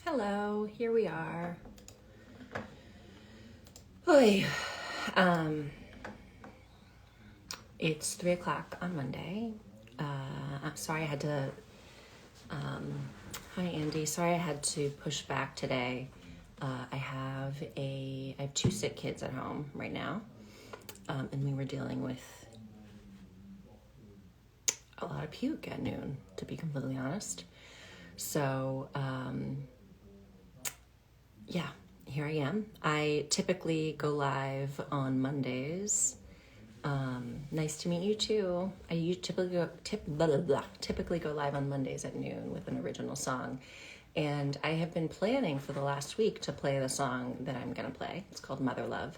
Hello, here we are. Oy. It's 3 o'clock on Monday. I'm sorry I had to, hi Andy, sorry I had to push back today. I have two sick kids at home right now. And we were dealing with a lot of puke at noon, to be completely honest. So, yeah, here I am. I typically go live on Mondays. Nice to meet you too. I typically go live on Mondays at noon with an original song. And I have been planning for the last week to play the song that I'm going to play. It's called Motherlove.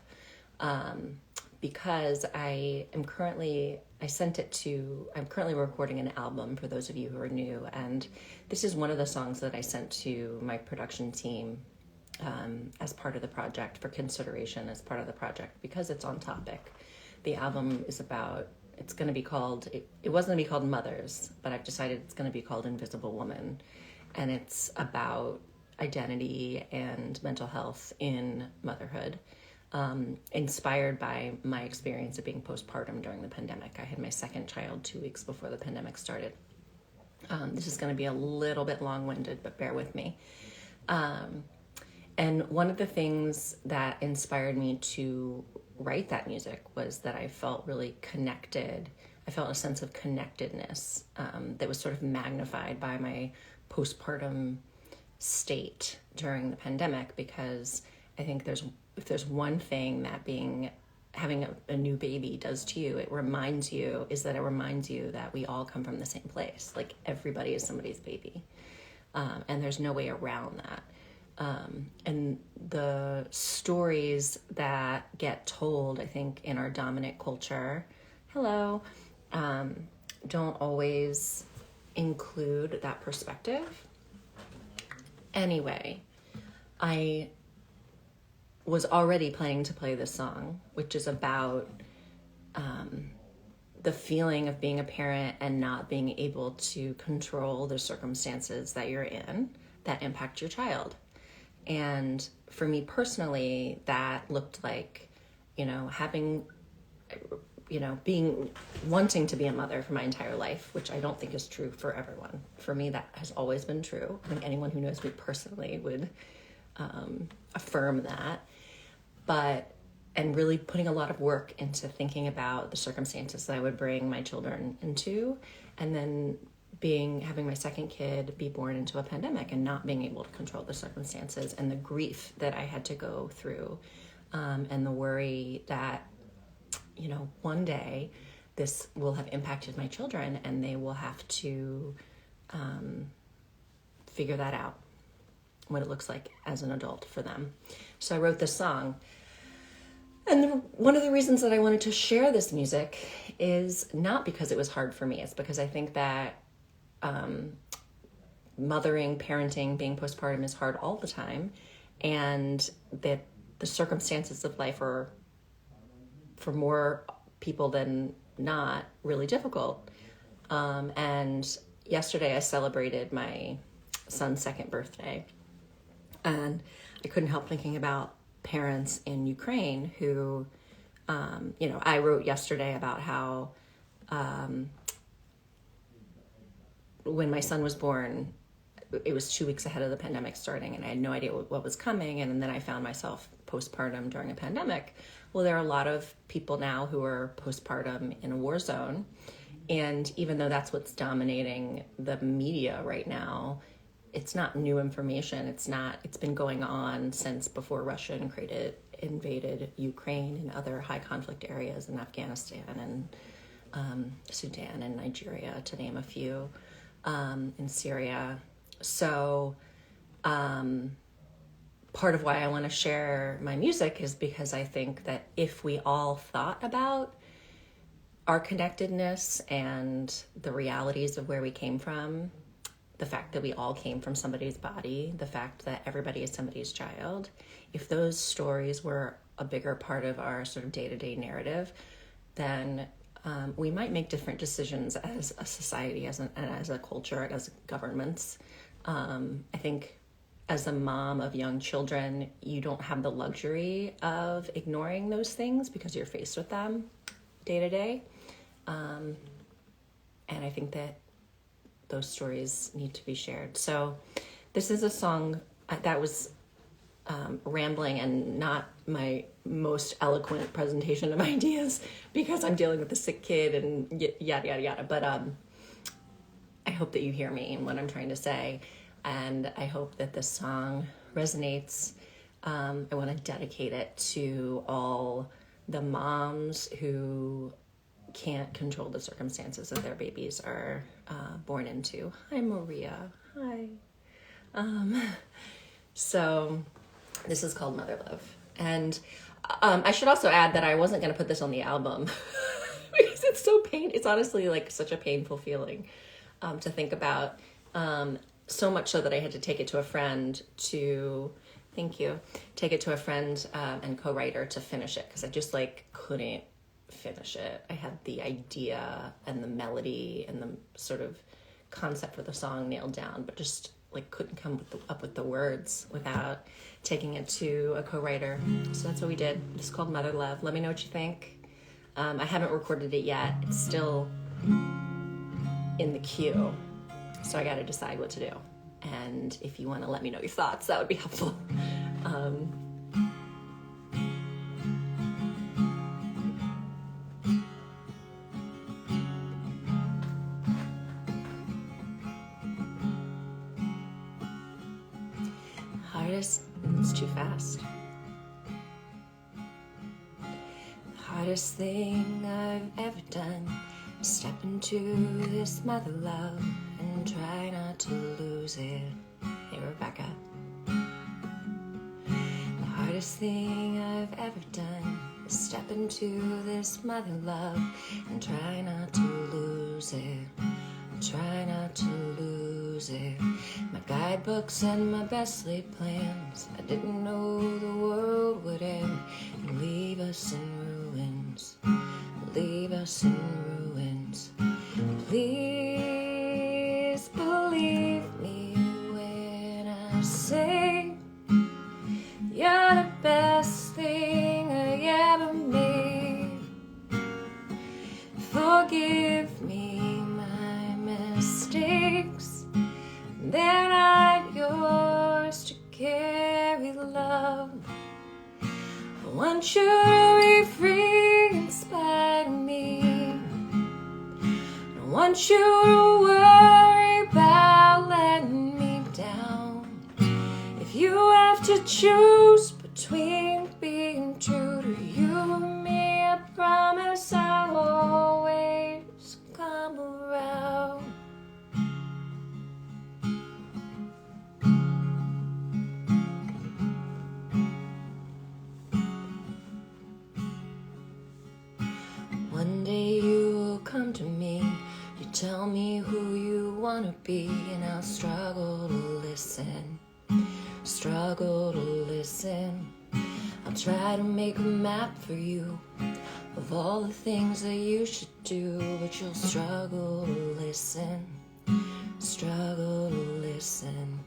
Because I'm currently recording an album for those of you who are new. And this is one of the songs that I sent to my production team as part of the project, for consideration as part of the project, because it's on topic. The album is about, it was going to be called Mothers, but I've decided it's going to be called Invisible Woman. And it's about identity and mental health in motherhood, inspired by my experience of being postpartum during the pandemic. I had my second child 2 weeks before the pandemic started. This is going to be a little bit long-winded, but bear with me. And one of the things that inspired me to write that music was that I felt really connected. I felt a sense of connectedness that was sort of magnified by my postpartum state during the pandemic, because I think if there's one thing that having a new baby does to you, it reminds you that we all come from the same place. Like, everybody is somebody's baby. And there's no way around that. And the stories that get told, I think, in our dominant culture, don't always include that perspective. Anyway, I was already planning to play this song, which is about the feeling of being a parent and not being able to control the circumstances that you're in that impact your child. And for me personally, that looked like, wanting to be a mother for my entire life, which I don't think is true for everyone. For me, that has always been true. I think anyone who knows me personally would affirm that. And really putting a lot of work into thinking about the circumstances that I would bring my children into, and then having my second kid be born into a pandemic and not being able to control the circumstances, and the grief that I had to go through, and the worry that, one day this will have impacted my children and they will have to figure that out, what it looks like as an adult for them. So I wrote this song. And one of the reasons that I wanted to share this music is not because it was hard for me. It's because I think that mothering, parenting, being postpartum is hard all the time, and that the circumstances of life are, for more people than not, really difficult. And yesterday I celebrated my son's second birthday, and I couldn't help thinking about parents in Ukraine who, I wrote yesterday about how when my son was born, it was 2 weeks ahead of the pandemic starting, and I had no idea what was coming. And then I found myself postpartum during a pandemic. Well, there are a lot of people now who are postpartum in a war zone. And even though that's what's dominating the media right now, it's not new information. It's been going on since before Russia invaded Ukraine and other high conflict areas in Afghanistan and Sudan and Nigeria, to name a few. In Syria. So part of why I want to share my music is because I think that if we all thought about our connectedness and the realities of where we came from, the fact that we all came from somebody's body, the fact that everybody is somebody's child, if those stories were a bigger part of our sort of day-to-day narrative, then we might make different decisions as a society, as a culture, as governments. I think as a mom of young children, you don't have the luxury of ignoring those things because you're faced with them day to day. And I think that those stories need to be shared. So this is a song that was rambling and not my most eloquent presentation of ideas because I'm dealing with a sick kid and yada, yada, yada. But I hope that you hear me and what I'm trying to say. And I hope that this song resonates. I want to dedicate it to all the moms who can't control the circumstances that their babies are born into. Hi, Maria. Hi. So this is called Motherlove. And I should also add that I wasn't going to put this on the album because it's honestly like such a painful feeling to think about. So much so that I had to take it to a friend and co-writer to finish it because I just like couldn't finish it. I had the idea and the melody and the sort of concept for the song nailed down, but just like couldn't come up with the words without taking it to a co-writer. So that's what we did. It's called Motherlove. Let me know what you think. I haven't recorded it yet. It's still in the queue. So I got to decide what to do. And if you want to let me know your thoughts, that would be helpful. It's too fast. The hardest thing I've ever done is step into this mother love and try not to lose it. Hey, Rebecca. The hardest thing I've ever done is step into this mother love and try not to lose it. Try not to lose it. My guidebooks and my best laid plans. I didn't know the world would end and leave us in ruins. Leave us in ruins. Please believe me when I say you're the best thing I ever made. Forgive me mistakes, they're not yours to carry, love. I want you to be free in spite of me. I want you to worry about letting me down. If you have to choose between being true to you and me, I promise I'll always come around. One day you will come to me, you tell me who you wanna be, and I'll struggle to listen, struggle to listen. I'll try to make a map for you of all the things that you should do, but you'll struggle to listen, struggle to listen.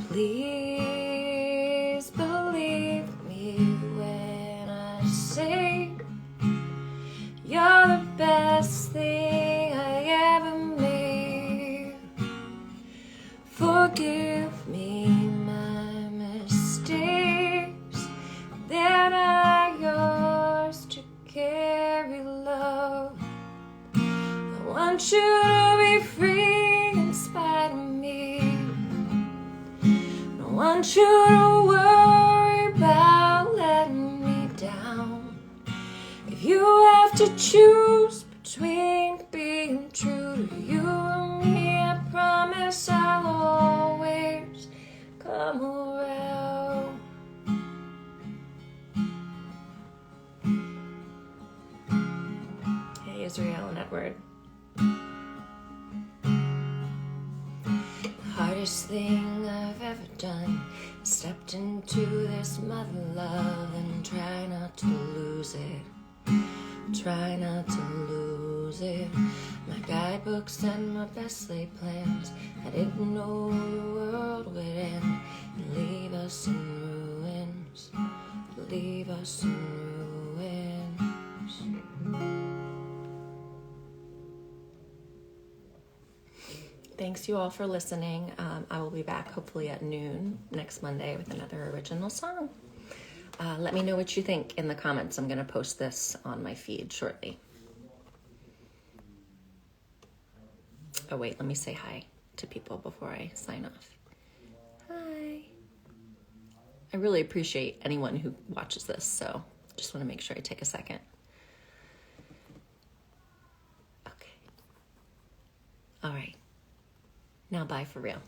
Please believe me when I say you're the best thing I ever made. Forgive me my mistakes, they're not yours to carry, love. I want you to be free in spite of me. I want you to worry about letting me down. If you have to choose between being true to you and me, I promise I'll always come around. Hey, Israel and Edward. The hardest thing I've ever done is stepped into this mother love and try not to lose it. Try not to lose it. My guidebooks and my best laid plans. I didn't know the world would end Leave us in ruins. Leave us in ruins. Thanks you all for listening. I will be back hopefully at noon next Monday with another original song. Let me know what you think in the comments. I'm going to post this on my feed shortly. Oh wait, let me say hi to people before I sign off. Hi. I really appreciate anyone who watches this, so just want to make sure I take a second. Okay. All right. Now bye for real.